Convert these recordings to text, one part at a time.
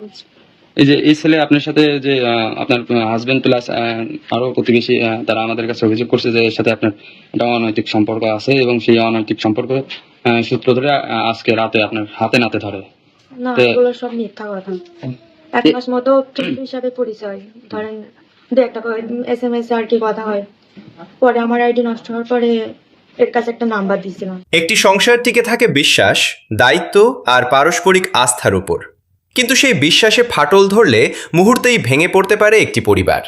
এই যে এই ছেলে আপনার সাথে যে আপনার হাজবেন্ড প্লাস আরো প্রতিবেশী তারা আমাদের কাছে অভিযোগ করছে যে এর সাথে আপনার একটা অনৈতিক সম্পর্ক আছে এবং সেই অনৈতিক সম্পর্ক সূত্র ধরে আজকে রাতে আপনার হাতে নাতে ধরে। না, এগুলো সব মিথ্যা কথা। এক মাস মতো ফ্রেন্ড হিসাবে পরিচয়, ধরেন দু একটা SMS আর কি কথা হয়। পরে আমার আইডি নষ্ট হওয়ার পরে এর কাছে একটা নাম্বার দিয়েছিলাম। একটি সংসার টিকে থাকে বিশ্বাস, দায়িত্ব আর পারস্পরিক আস্থার উপর। কিন্তু সেই বিশ্বাসে ফাটল ধরলে মুহূর্তেই ভেঙে পড়তে পারে একটি পরিবার।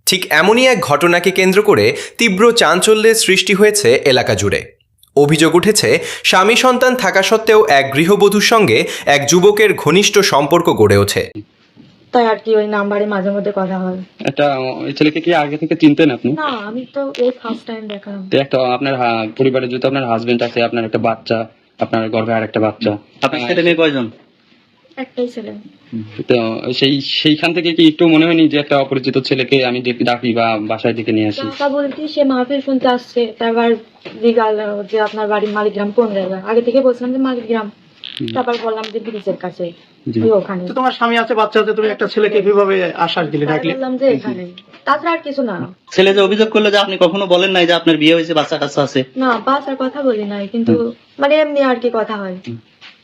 ঠিক এমনই এক ঘটনাকে কেন্দ্র করে তীব্র চাঞ্চল্যের সৃষ্টি হয়েছে এলাকা জুড়ে। অভিযোগ উঠেছে স্বামী সন্তান থাকা সত্ত্বেও এক গৃহবধূর সঙ্গে এক যুবকের ঘনিষ্ঠ সম্পর্ক গড়ে ওঠে। তাই আর কি ওই নাম্বারে মাঝে মধ্যে কথা হয়। একটা এই ছেলেকে কি আগে থেকে চিনতেন আপনি? না, আমি তো এই ফার্স্ট টাইম দেখলাম। তো একটা আপনার পরিবারে যেহেতু আপনার হাজবেন্ড আছে, আপনার একটা বাচ্চা, আপনার গর্ভে আর একটা বাচ্চা, আপনার ছেলে মেয়ে কয়জন? একটাই ছেলে। তো সেইখান থেকে কি একটু মনে হয়নি যে একটা অপরিচিত ছেলেকে আমি ডাকি বা বাসায় ডেকে নিয়ে আসি? কথা বলতে সে মাহফিল শুনতে আসছে, তারপর জিগাল যে আপনার বাড়ির মালিগ্রাম কোন জায়গা। আগে থেকে বলছিলাম যে মালিগ্রাম, তারপর বললাম যে ব্রিজের কাছে ওখানে। তোমার স্বামী আছে, বাচ্চা আছে, তুমি একটা ছেলেকে কিভাবে আশ্বাস দিলে, ডাকলে? বললাম যে এখানে, তাছাড়া আর কিছু না। ছেলে যে অভিযোগ করলো যে আপনি কখনো বলেন নাই যে আপনার বিয়ে হয়েছে, বাচ্চা কাচ্চা আছে? না, বাচ্চার কথা বলি নাই, কিন্তু মানে এমনি আর কি কথা হয়।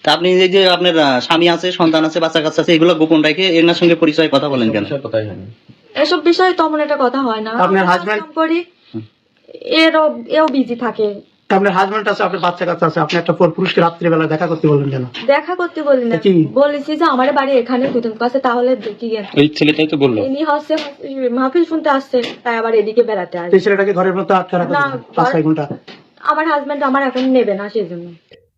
তা আপনি এই যে আপনার স্বামী আছে, সন্তান আছে, বাচ্চা কাচ্চা আছে, এগুলো গোপন রেখে এনার সঙ্গে পরিচয় কথা বলেন কেন? এসব বিষয়ে তেমন একটা কথা হয় না। আপনার হাজবেন্ড করি এও বিজি থাকে। আপনার হাজবেন্ড আছে, আপনার বাচ্চা কাচ্চা আছে, আপনি একটা পুরুষকে রাত্রিবেলা দেখা করতে বললেন কেন? দেখা করতে বলি না, বলেছি যে আমার বাড়ি এখানে কুতুব কাছে, তাহলে দেখি গেল। ওই ছেলেটাই তো বললো ইনি হচ্ছে মাহফিল শুনতে আসছে, তাই আবার এদিকে বেড়াতে আসে। এই ছেলেটাকে ঘরের মধ্যে আটকে রাখা না, 5-6 ঘন্টা। আমার হাজবেন্ড আমার এখন নেবে না, সেই জন্য।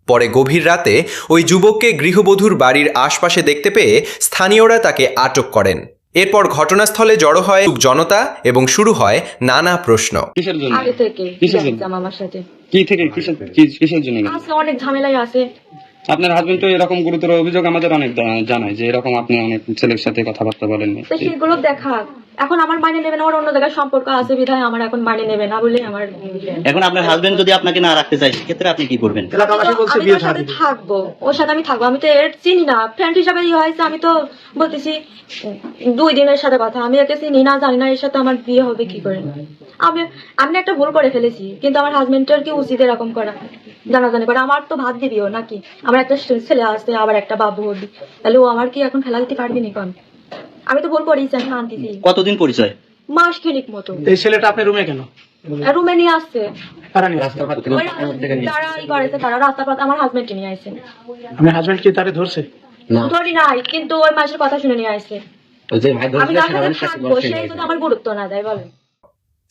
পরে গভীর রাতে ওই যুবককে গৃহবধূর বাড়ির আশপাশে দেখতে পেয়ে স্থানীয়রা তাকে আটক করেন। এরপর ঘটনাস্থলে জড়ো হয় জনতা এবং শুরু হয় নানা প্রশ্ন। কিসের জন্য? আগে থেকে কিসের জন্য? আমার সাথে কি থেকে কিসের জন্য? আছে, অনেক ঝামেলাই আছে। আপনার হাজবেন্ড তো এরকম গুরুতর অভিযোগ আমাদের অনেক জানায় যে এরকম আপনি অনেক ছেলের সাথে কথাবার্তা বলেন। তো সেগুলো দেখা, এখন আমার মানে নেবে না, আমার অন্য জায়গায় সম্পর্ক আছে বিধায় আমার এখন মানে নেবে না বলে আমার। এখন আপনার হাজবেন্ড যদি আপনাকে না রাখতে চায়, সেক্ষেত্রে আপনি কি করবেন? এলাকাবাসী বলছে আমি বিয়ে ওর সাথে ছাড়া থাকবো, ওর সাথে আমি থাকবো। আমি তো এর চিনি না, ফ্রেন্ড হিসাবে হয়েছে। আমি তো বলতেছি 2 দিনের সাথে কথা, আমি একে চিনি না, জানি না, এর সাথে আমার বিয়ে হবে কি করে। আমি একটা ভুল করে ফেলেছি, কিন্তু আমার হাজবেন্ডের কি উচিত এরকম করা, জানাজানি করে? আমার তো ভাত দিবিও নাকি, আমার একটা ছেলে আছে, আবার একটা বাবু হবি, তাহলে ও আমার কি এখন ফেলা দিতে পারবি নি? কোন আমি তো ভুল করেছি, আমি আনতেছি। কতদিন পরিচয়? মাস খানিক মতো। এই ছেলেটা আপনার রুমে কেন? রুমে নিয়ে আসছে, কারা নিয়ে আসছে? তারা ই করেছে, তারা রাস্তা পথ আমার হাজবেন্ডকে নিয়ে আসছে। আপনার হাজবেন্ড কি তারে ধরছে? ধরি নাই, কিন্তু ওই মাসের কথা শুনে নিয়ে আসছে। আমি তার সাথে থাকবো, সেই যদি আমার গুরুত্ব না দেয়, বলেন।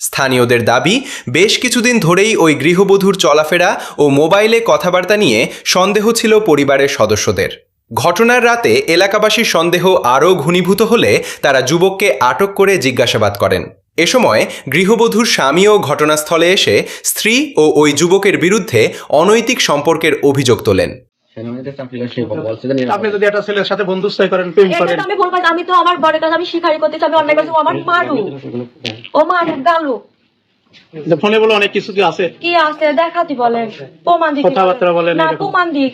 স্থানীয়দের দাবি, বেশ কিছুদিন ধরেই ওই গৃহবধূর চলাফেরা ও মোবাইলে কথাবার্তা নিয়ে সন্দেহ ছিল পরিবারের সদস্যদের। ঘটনার রাতে এলাকাবাসীর সন্দেহ আরও ঘনীভূত হলে তারা যুবককে আটক করে জিজ্ঞাসাবাদ করেন। এ সময় গৃহবধূর স্বামীও ঘটনাস্থলে এসে স্ত্রী ও ওই যুবকের বিরুদ্ধে অনৈতিক সম্পর্কের অভিযোগ তোলেন। আপনি যদি একটা ছেলের সাথে বন্ধুত্ব করেন, প্রেম করেন, আমি বলবো আমি তো আমার বড় কাছে আমি স্বীকারই করতে চাই, অন্যায় কাছে আমার মারু, ও মারু গালু। ফোনে বলে অনেক কিছু কি আছে, কি আছে দেখাতি বলেন, প্রমাণ দিক, কথাবার্তা বলেন, না প্রমাণ দিক।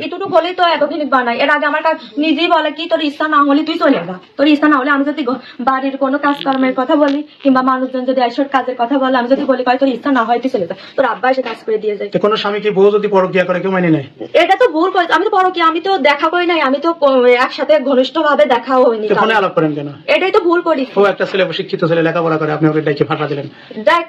এটুকু বলে তো এতদিন বানাই। এর আগে আমার নিজেই বলে কি, তোর ইচ্ছা না হলে তুই চলে যা, তোর ইচ্ছা না হলে। আমি যদি বাড়ির কোনো কাজকর্মের কথা বলি, কিংবা মানুষজন যদি আইসর কাজের কথা বলে, আমি যদি বলি তোর ইচ্ছা না হয় তুই চলে যা, তোর আব্বা এসে কাজ করে দিয়ে যায়। কোনো স্বামীকে বউ যদি পরকিয়া করে কেউ মানে নেয়? এটা তো ভুল করে। আমি তো পরকিয়া, আমি তো দেখা করি নাই, আমি তো একসাথে ঘনিষ্ঠ ভাবে দেখাও হয়নি। ফোনে আলাপ করেন কেন? এটাই তো ভুল করি। ও একটা ছেলে, শিক্ষিত ছেলে, লেখাপড়া করে, আপনি ওকে ডেকে ফাঁসা দিলেন। দেখ,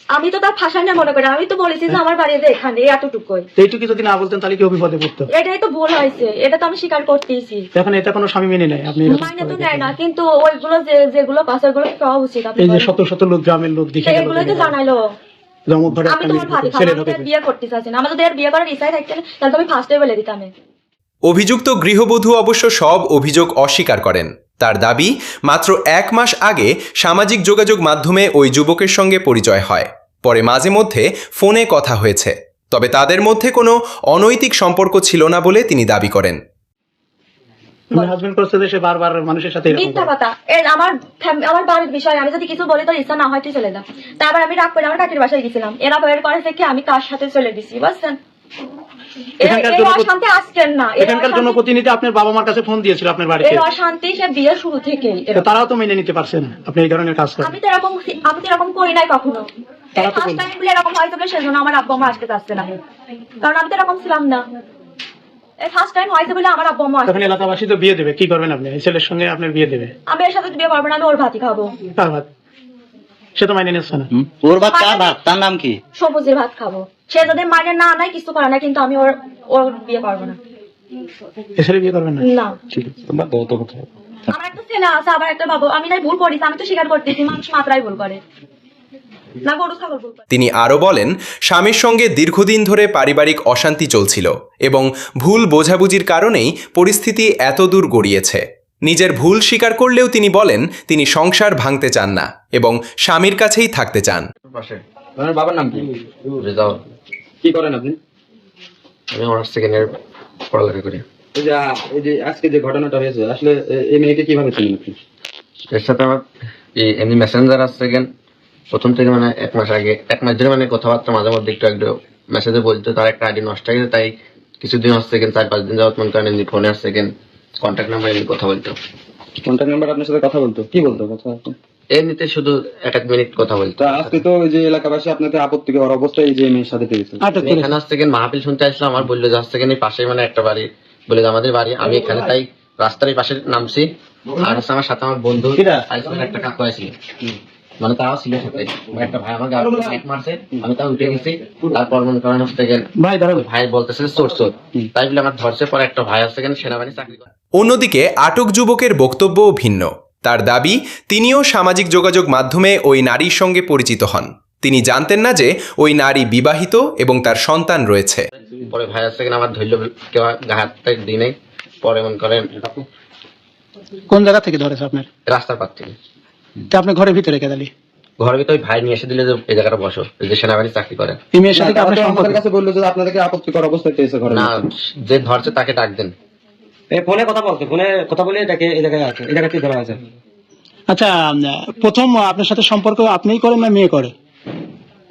আমি তো তার ফাঁসা নিয়ে মনে করি, আমি তো বলেছি যে আমার বাড়ি যে এখানে, এতটুকুই। এইটুকু যদি না বলতেন তাহলে কি বিপদে পড়তো? এটাই তো ভুল হয়েছে, এটা তো আমি স্বীকার করতেইছি। এখন এটা কোনো স্বামী মেনে নেয়? আপনি মানে তো নেয় না, কিন্তু ওইগুলো যেগুলো পাশে ওগুলো পাওয়া উচিত। এই যে শত শত লোক, গ্রামের লোক দেখে এগুলোই তো জানাইলো। আমি তোমার ভাবি বিয়ে করতে চাচ্ছি না, আমার যদি বিয়ে করার ইচ্ছাই থাকতে তাহলে তো আমি ফার্স্টে বলে দিতাম। অভিযুক্ত গৃহবধূ অবশ্য সব অভিযোগ অস্বীকার করেন। তার দাবি, মাত্র 1 মাস আগে সামাজিক যোগাযোগ মাধ্যমে ওই যুবকের সঙ্গে পরিচয় হয়, পরে মাঝে মধ্যে ফোনে কথা হয়েছে, তবে তাদের মধ্যে কোনো অনৈতিক সম্পর্ক ছিল না বলে তিনি দাবি করেন। বারবার মানুষের সাথে মিথ্যা কথা। আমার বাড়ির বিষয়, আমি যদি কিছু বলি তোর ইচ্ছা না হয় তুই চলে যা। তারপর আমি রাগ করে আমার কাকির বাসায় গেছিলাম, এরা বের করে থেকে আমি কার সাথে চলে গেছি, বুঝছেন? এখানকার এই জনপ্রতি- অশান্তি আজকের না, এই এখানকার অশান্তি- জনপ্রতিনিধি আপনার বাবা মার কাছে ফোন দিয়েছিল আপনার বাড়িতে, এই অশান্তি সে বিয়ের শুরু থেকেই তো তারাও তো মেনে নিতে পারছেন আপনি এই ধরনের কাজ করেন। আমি তো এরকম করি নাই কখনো। তারা তো ফার্স্ট বলছে। টাইম বলে এরকম হয়েছে বলে সেজন্য আমার আব্বু আম্মা আজকে যাচ্ছে না, কারণ আমি তো এরকম ছিলাম না। এই ফার্স্ট টাইম হয়েছে বলে আমার আব্বু আম্মা আসছে। তখন এলাকাবাসী তো বিয়ে দেবে, কি করবেন আপনি? এই ছেলের সঙ্গে আপনার বিয়ে দেবে, আমি এর সাথে বিয়ে করবো না, আমি ওর ভাতই খাবো। কার ভাত? সে তো মাইনে নিচ্ছে না। ওর ভাত কার ভাত? তার নাম কি? সবুজের ভাত খাবো। সে যদি মানে না নাই কিছু করে না, কিন্তু আমি ওর বিয়ে করবো না। এ ছেলে বিয়ে করবেন না? না, ঠিক আছে, বাদ দাও তো কথা। আমার একটা ছেলে আছে, আবার একটা বাবু। আমি নাই ভুল করিস, আমি তো স্বীকার করতেছি, মানুষ মাত্রাই ভুল করে না, গরু ছাগল ভুল করে। তিনি আরও বলেন, স্বামীর সঙ্গে দীর্ঘদিন ধরে পারিবারিক অশান্তি চলছিল এবং ভুল বোঝাবুঝির কারণেই পরিস্থিতি এত দূর গড়িয়েছে। নিজের ভুল স্বীকার করলেও তিনি বলেন তিনি সংসার ভাঙতে চান না এবং স্বামীর কাছেই থাকতে চান। আপনার বাবার নাম কি? রেজাউল। কি করেন আপনি? আমি অনার্স সেকেন্ড ইয়ার পড়ালেখা করি। এই যে আজকে যে ঘটনাটা হয়েছে, আসলে এই মেয়েকে কিভাবে চিনেন আপনি? এর সাথে আমার এমনি মেসেঞ্জার আছে সেকেন্ড প্রথম থেকে মানে এক মাস ধরে মানে কথাবার্তা মাঝে মধ্যে একটু মেসেজে বলতো। তার একটা আইডি নষ্ট হয়ে গেছে, তাই কিছুদিন আসছে সেকেন্ড 4-5 দিন যাওয়ার মন করেন এমনি ফোনে আসছে সেকেন্ড কন্ট্যাক্ট নাম্বার এমনি কথা বলতো। কন্ট্যাক্ট নাম্বার আপনার সাথে কথা বলতো? কি বলতো কথা? এমনিতে শুধু 1-1 মিনিট কথা বলতো। তা আজকে তো ওই যে এলাকাবাসী আপনাদের আপত্তিকর অবস্থায় এই যে মেয়ের সাথে পেয়েছে। আটক করেছে। এখানে আসছে সেকেন্ড মাহফিল শুনতে আসলাম, আমার বললো যে আসছে সেকেন্ড এই পাশে মানে একটা বাড়ি বলে যে আমাদের বাড়ি। আমি এখানে তাই রাস্তার এই পাশে নামছি, আর হচ্ছে আমার সাথে আমার বন্ধু আইসিএল একটা কাকু আসছিল, মানে তাও ছিল সাথে। আমার একটা ভাই আমার গাড়ি লাইট মারছে, আমি তাও উঠে গেছি। তারপর মনে করেন হচ্ছে ভাই দাঁড়াবে। ভাই বলতেছে চোর চোর, তাই বলে আমার ধরছে। পরে একটা ভাই আছে সেনাবাহিনী চাকরি করে। অন্যদিকে আটক যুবকের বক্তব্যও ভিন্ন। তার দাবি, তিনিও সামাজিক যোগাযোগ মাধ্যমে ওই নারীর সঙ্গে পরিচিত হন। তিনি জানতেন না যে ওই নারী বিবাহিত এবং তার সন্তান রয়েছে। পরে ভাই আছে আমার ধরল, কেউ হাতটা দিই নাই। পরে মনে করেন কোন জায়গা থেকে ধরেছে আপনার? রাস্তার পার থেকে তা আপনি ঘরের ভিতরে কেদালি? ঘরের ভিতরে ভাই নিয়ে এসে দিলে যে এই জায়গাটা বসো, এই যে সেনাবাহিনী চাকরি করে। এই মেয়ের সাথে কি আপনার সম্পর্ক? আমাদের কাছে বললো যে আপনাদেরকে আপত্তিকর অবস্থায় পেয়েছে ঘরে। না, যে ধরছে তাকে ডাক দেন। ফোনে কথা বলছে, ফোনে কথা বলে এটাকে এই জায়গায় আছে, এই জায়গাতে ধরা আছে। আচ্ছা, প্রথম আপনার সাথে সম্পর্ক আপনিই করেন না মেয়ে করে?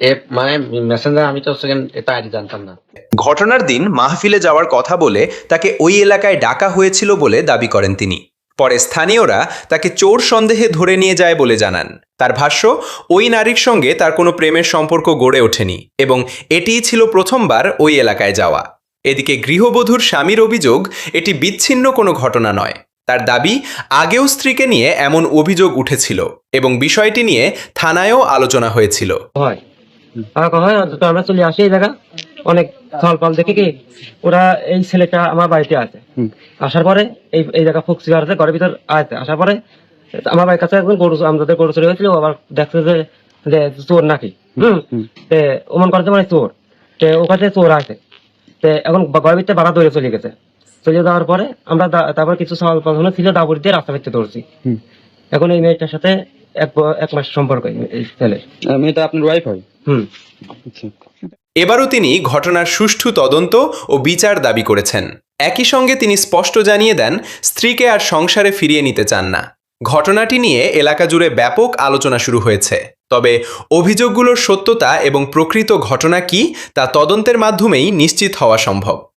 এ মানে মেসেঞ্জার, আমি তো সেকেন্ড এটা আইডি জানতাম না। ঘটনার দিন মাহফিলে যাওয়ার কথা বলে তাকে ওই এলাকায় ডাকা হয়েছিল বলে দাবি করেন তিনি। পরে স্থানীয়রা তাকে চোর সন্দেহে ধরে নিয়ে যায় বলে জানান। তার ভাষ্য, ওই নারীর সঙ্গে তার কোনো প্রেমের সম্পর্ক গড়ে ওঠেনি এবং এটিই ছিল প্রথমবার ওই এলাকায় যাওয়া। এদিকে গৃহবধূর স্বামীর অভিযোগ এটি বিচ্ছিন্ন কোনো ঘটনা নয়। তার দাবি, আগেও স্ত্রীকে নিয়ে এমন অভিযোগ উঠেছিল এবং বিষয়টি নিয়ে থানায়ও আলোচনা হয়েছিল। হয় আমাকে হয় অন্তত আমরা চলে আসি এই জায়গা, অনেক ফল দেখে কি ওরা এই ছেলেটা আমার বাড়িতে আছে। আসার পরে এই জায়গা ফুকসি আছে, ঘরের ভিতর আছে। আসার পরে আমার বাড়ির কাছে একজন গরু, আমাদের গরু চুরি হয়েছিল। আবার দেখছে যে চোর নাকি, ওমন করতে মানে চোর, ওখানে চোর আছে। এখন ঘরের ভিতরে বাড়া দৌড়ে চলে গেছে। চলে যাওয়ার পরে আমরা তারপর কিছু সওয়াল প্রশ্ন ছিল, দাবুর দিয়ে রাস্তা ভিতরে দৌড়ছি। এখন এই মেয়েটার সাথে এক মাস সম্পর্ক এই ছেলে। মেয়েটা আপনার ওয়াইফ হয়? আচ্ছা। এবারও তিনি ঘটনার সুষ্ঠু তদন্ত ও বিচার দাবি করেছেন। একই সঙ্গে তিনি স্পষ্ট জানিয়ে দেন, স্ত্রীকে আর সংসারে ফিরিয়ে নিতে চান না। ঘটনাটি নিয়ে এলাকা জুড়ে ব্যাপক আলোচনা শুরু হয়েছে। তবে অভিযোগগুলোর সত্যতা এবং প্রকৃত ঘটনা কি তা তদন্তের মাধ্যমেই নিশ্চিত হওয়া সম্ভব।